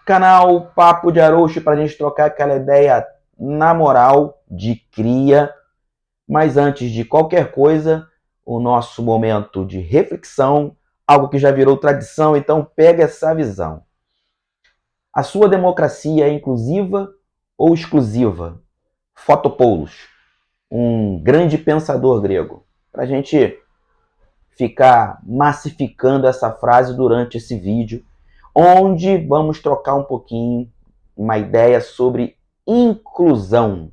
Canal Papo de Arouche para a gente trocar aquela ideia na moral de cria. Mas antes de qualquer coisa, o nosso momento de reflexão, algo que já virou tradição, então pega essa visão. A sua democracia é inclusiva ou exclusiva? Fotopoulos, um grande pensador grego. Para a gente ficar massificando essa frase durante esse vídeo, onde vamos trocar um pouquinho uma ideia sobre inclusão.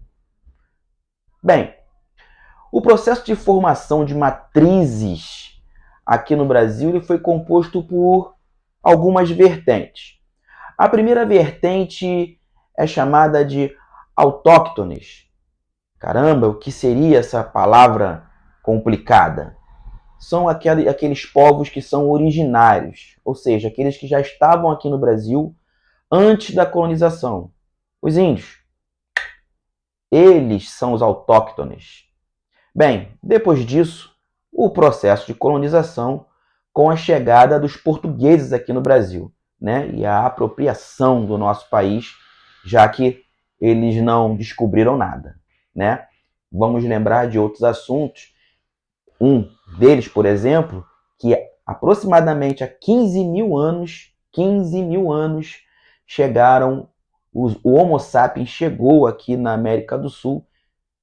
Bem, o processo de formação de matrizes aqui no Brasil ele foi composto por algumas vertentes. A primeira vertente é chamada de autóctones. Caramba, o que seria essa palavra complicada? São aqueles povos que são originários, ou seja, aqueles que já estavam aqui no Brasil antes da colonização. Os índios. Eles são os autóctones. Bem, depois disso, o processo de colonização com a chegada dos portugueses aqui no Brasil, né? E a apropriação do nosso país, já que eles não descobriram nada, né? Vamos lembrar de outros assuntos. Um deles, por exemplo, que aproximadamente há 15 mil anos, chegaram, o Homo sapiens chegou aqui na América do Sul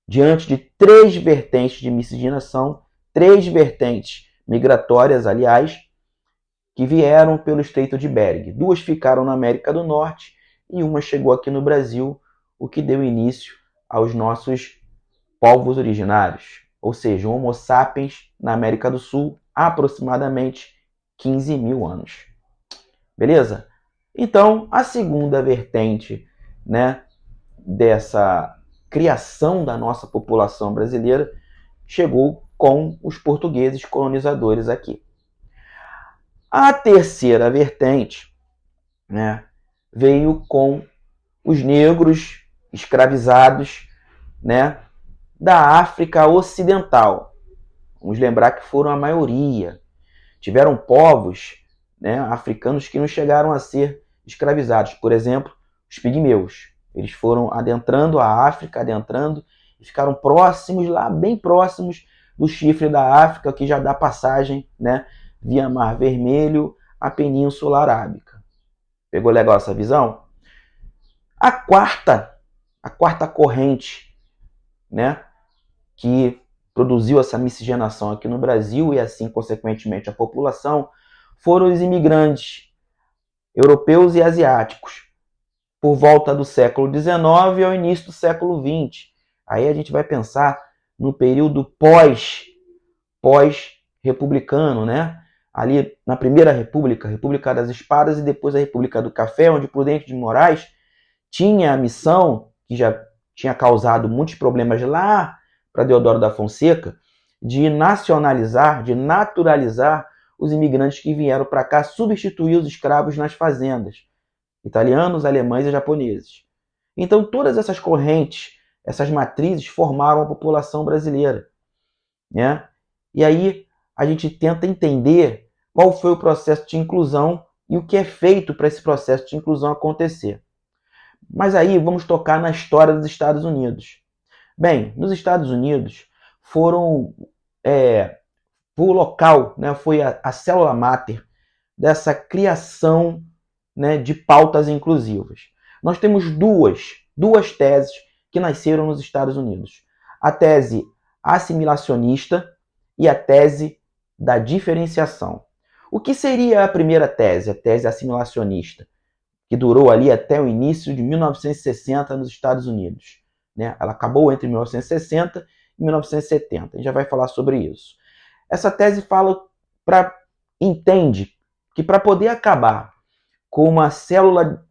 diante de 3 vertentes de miscigenação, 3 vertentes migratórias, aliás, que vieram pelo Estreito de Bering. 2 ficaram na América do Norte e uma chegou aqui no Brasil, o que deu início aos nossos povos originários. Ou seja, o Homo sapiens na América do Sul, aproximadamente 15 mil anos. Beleza? Então, a segunda vertente, né, dessa criação da nossa população brasileira chegou com os portugueses colonizadores aqui. A terceira vertente, né, veio com os negros escravizados, né, da África Ocidental. Vamos lembrar que foram a maioria. Tiveram povos, né, africanos que não chegaram a ser escravizados. Por exemplo, os pigmeus. Eles foram adentrando a África, e ficaram próximos, lá bem próximos do chifre da África, que já dá passagem, né, via Mar Vermelho à Península Arábica. Pegou legal essa visão? A quarta corrente, né, que produziu essa miscigenação aqui no Brasil e assim, consequentemente, a população, foram os imigrantes europeus e asiáticos, por volta do século XIX ao início do século XX. Aí a gente vai pensar no período pós-republicano, né? Ali na Primeira República, República das Espadas e depois a República do Café, onde Prudente de Moraes tinha a missão, que já tinha causado muitos problemas lá para Deodoro da Fonseca, de nacionalizar, de naturalizar os imigrantes que vieram para cá, substituir os escravos nas fazendas, italianos, alemães e japoneses. Então todas essas correntes, essas matrizes formaram a população brasileira, né? E aí a gente tenta entender qual foi o processo de inclusão e o que é feito para esse processo de inclusão acontecer. Mas aí vamos tocar na história dos Estados Unidos. Bem, nos Estados Unidos o local, né, foi a célula máter dessa criação, né, de pautas inclusivas. Nós temos duas teses que nasceram nos Estados Unidos. A tese assimilacionista e a tese da diferenciação. O que seria a primeira tese, a tese assimilacionista, que durou ali até o início de 1960 nos Estados Unidos, né? Ela acabou entre 1960 e 1970. A gente já vai falar sobre isso. Essa tese entende que para poder acabar com uma célula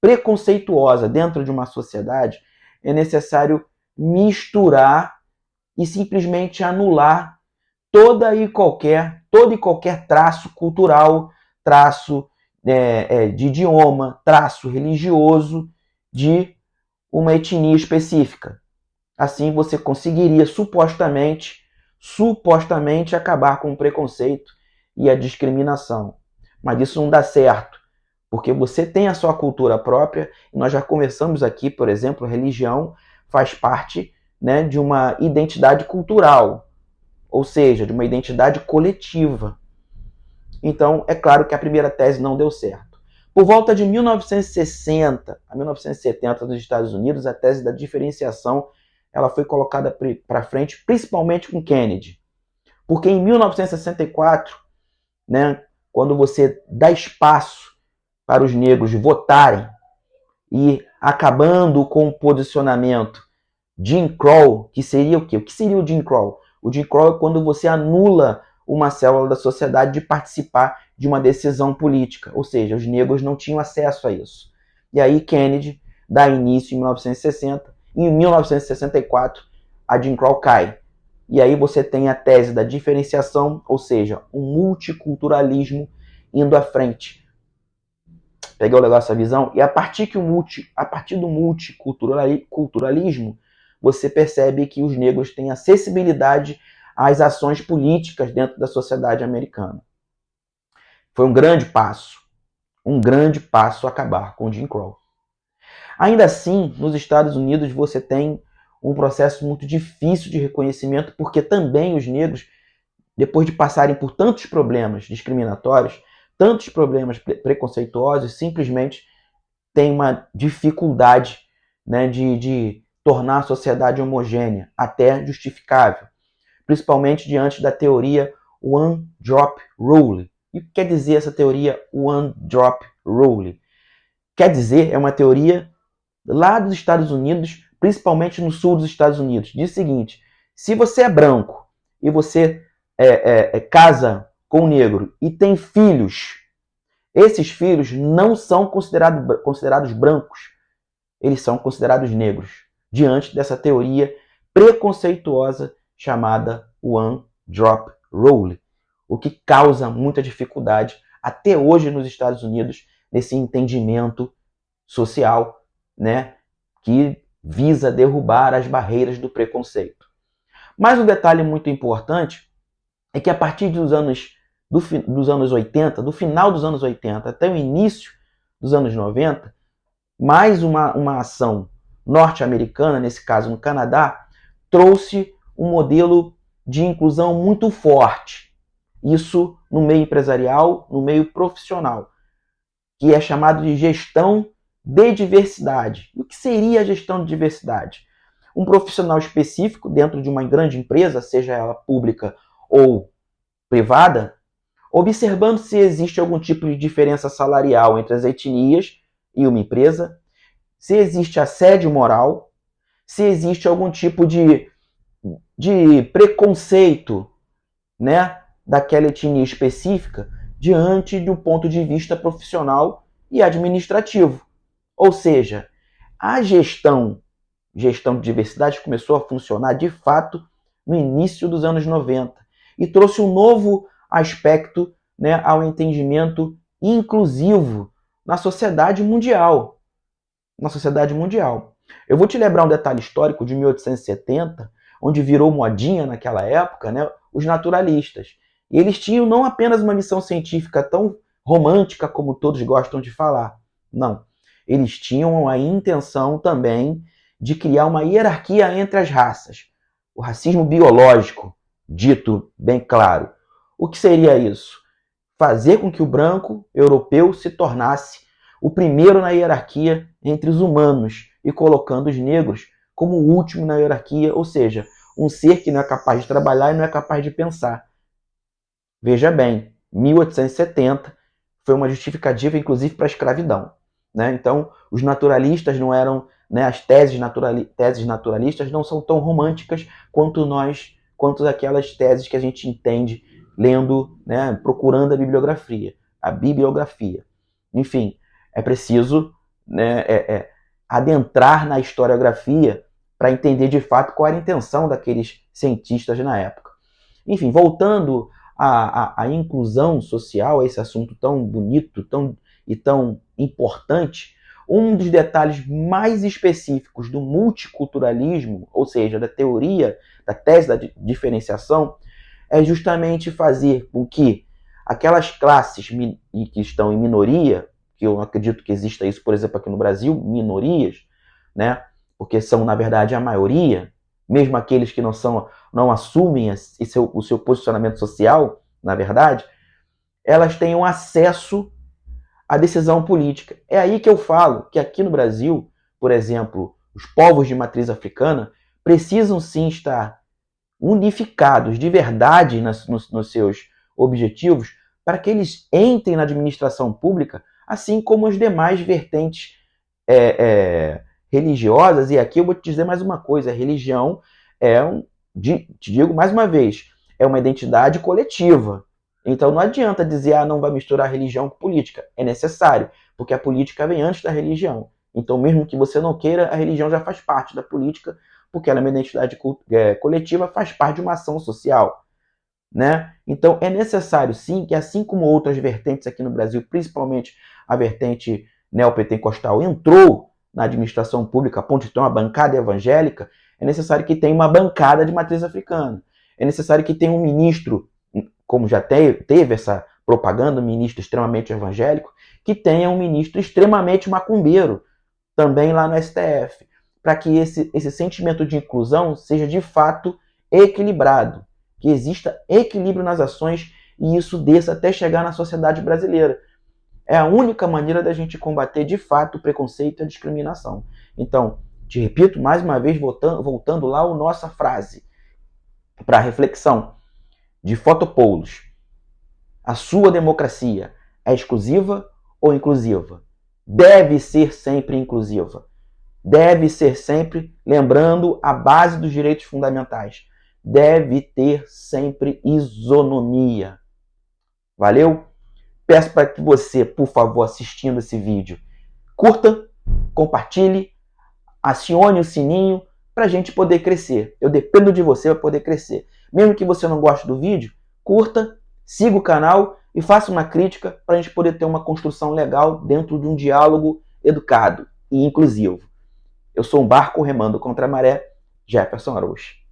preconceituosa dentro de uma sociedade, é necessário misturar e simplesmente anular todo e qualquer traço cultural, traço de idioma, traço religioso de uma etnia específica. Assim você conseguiria supostamente acabar com o preconceito e a discriminação. Mas isso não dá certo, Porque você tem a sua cultura própria, e nós já conversamos aqui, por exemplo, religião faz parte, né, de uma identidade cultural, ou seja, de uma identidade coletiva. Então, é claro que a primeira tese não deu certo. Por volta de 1960 a 1970 nos Estados Unidos, a tese da diferenciação ela foi colocada para frente, principalmente com Kennedy. Porque em 1964, né, quando você dá espaço para os negros votarem e acabando com o posicionamento Jim Crow, que seria o quê? O que seria o Jim Crow? O Jim Crow é quando você anula uma célula da sociedade de participar de uma decisão política, ou seja, os negros não tinham acesso a isso. E aí Kennedy dá início em 1960, e em 1964 a Jim Crow cai. E aí você tem a tese da diferenciação, ou seja, um multiculturalismo indo à frente. Peguei o negócio, a visão? E a partir do multiculturalismo, você percebe que os negros têm acessibilidade às ações políticas dentro da sociedade americana. Foi um grande passo acabar com Jim Crow. Ainda assim, nos Estados Unidos você tem um processo muito difícil de reconhecimento, porque também os negros, depois de passarem por tantos problemas discriminatórios, tantos problemas preconceituosos, simplesmente têm uma dificuldade, né, de tornar a sociedade homogênea, até justificável, principalmente diante da teoria One Drop Rule. E o que quer dizer essa teoria One Drop Rule? Quer dizer, é uma teoria lá dos Estados Unidos, principalmente no sul dos Estados Unidos. Diz o seguinte: se você é branco e você casa com um negro e tem filhos, esses filhos não são considerados brancos, eles são considerados negros, diante dessa teoria preconceituosa chamada One Drop Rule, o que causa muita dificuldade até hoje nos Estados Unidos nesse entendimento social, né, que visa derrubar as barreiras do preconceito. Mas um detalhe muito importante é que a partir dos anos 80, do final dos anos 80 até o início dos anos 90, mais uma ação norte-americana, nesse caso no Canadá, trouxe um modelo de inclusão muito forte. Isso no meio empresarial, no meio profissional, que é chamado de gestão de diversidade. O que seria a gestão de diversidade? Um profissional específico dentro de uma grande empresa, seja ela pública ou privada, observando se existe algum tipo de diferença salarial entre as etnias e uma empresa, se existe assédio moral, se existe algum tipo de preconceito, né, daquela etnia específica diante do ponto de vista profissional e administrativo. Ou seja, a gestão de diversidade começou a funcionar de fato no início dos anos 90 e trouxe um novo aspecto, né, ao entendimento inclusivo na sociedade mundial. Eu vou te lembrar um detalhe histórico de 1870, onde virou modinha naquela época, né, os naturalistas. E eles tinham não apenas uma missão científica tão romântica como todos gostam de falar. Não. Eles tinham a intenção também de criar uma hierarquia entre as raças. O racismo biológico, dito bem claro. O que seria isso? Fazer com que o branco europeu se tornasse o primeiro na hierarquia entre os humanos e colocando os negros como o último na hierarquia, ou seja, um ser que não é capaz de trabalhar e não é capaz de pensar. Veja bem, 1870 foi uma justificativa, inclusive, para a escravidão. Né? Então, os naturalistas não eram, né, as teses naturalistas não são tão românticas quanto aquelas teses que a gente entende lendo, né, procurando a bibliografia. Enfim, é preciso, né, adentrar na historiografia para entender de fato qual era a intenção daqueles cientistas na época. Enfim, voltando à inclusão social, a esse assunto tão bonito tão importante, um dos detalhes mais específicos do multiculturalismo, ou seja, da tese da diferenciação, é justamente fazer com que aquelas classes que estão em minoria, que eu não acredito que exista isso, por exemplo, aqui no Brasil, minorias, né? Porque são, na verdade, a maioria, mesmo aqueles que não assumem o seu posicionamento social, na verdade, elas tenham acesso à decisão política. É aí que eu falo que aqui no Brasil, por exemplo, os povos de matriz africana precisam sim estar unificados de verdade nos seus objetivos para que eles entrem na administração pública, assim como as demais vertentes religiosas. E aqui eu vou te dizer mais uma coisa: a religião te digo mais uma vez, é uma identidade coletiva. Então não adianta dizer, não vai misturar religião com política. É necessário, porque a política vem antes da religião. Então, mesmo que você não queira, a religião já faz parte da política, porque ela é uma identidade coletiva, faz parte de uma ação social. Né? Então, é necessário, sim, que assim como outras vertentes aqui no Brasil, principalmente a vertente neopentecostal, entrou na administração pública a ponto de ter uma bancada evangélica, é necessário que tenha uma bancada de matriz africana. É necessário que tenha um ministro, como já teve essa propaganda, um ministro extremamente evangélico, que tenha um ministro extremamente macumbeiro, também lá no STF, para que esse sentimento de inclusão seja de fato equilibrado, que exista equilíbrio nas ações e isso desça até chegar na sociedade brasileira. É a única maneira da gente combater de fato o preconceito e a discriminação. Então, te repito mais uma vez, voltando lá a nossa frase para reflexão de Fotopoulos: a sua democracia é exclusiva ou inclusiva? Deve ser sempre inclusiva. Deve ser sempre, lembrando, a base dos direitos fundamentais. Deve ter sempre isonomia. Valeu? Peço para que você, por favor, assistindo esse vídeo, curta, compartilhe, acione o sininho para a gente poder crescer. Eu dependo de você para poder crescer. Mesmo que você não goste do vídeo, curta, siga o canal e faça uma crítica para a gente poder ter uma construção legal dentro de um diálogo educado e inclusivo. Eu sou um barco remando contra a maré, Jefferson Araújo.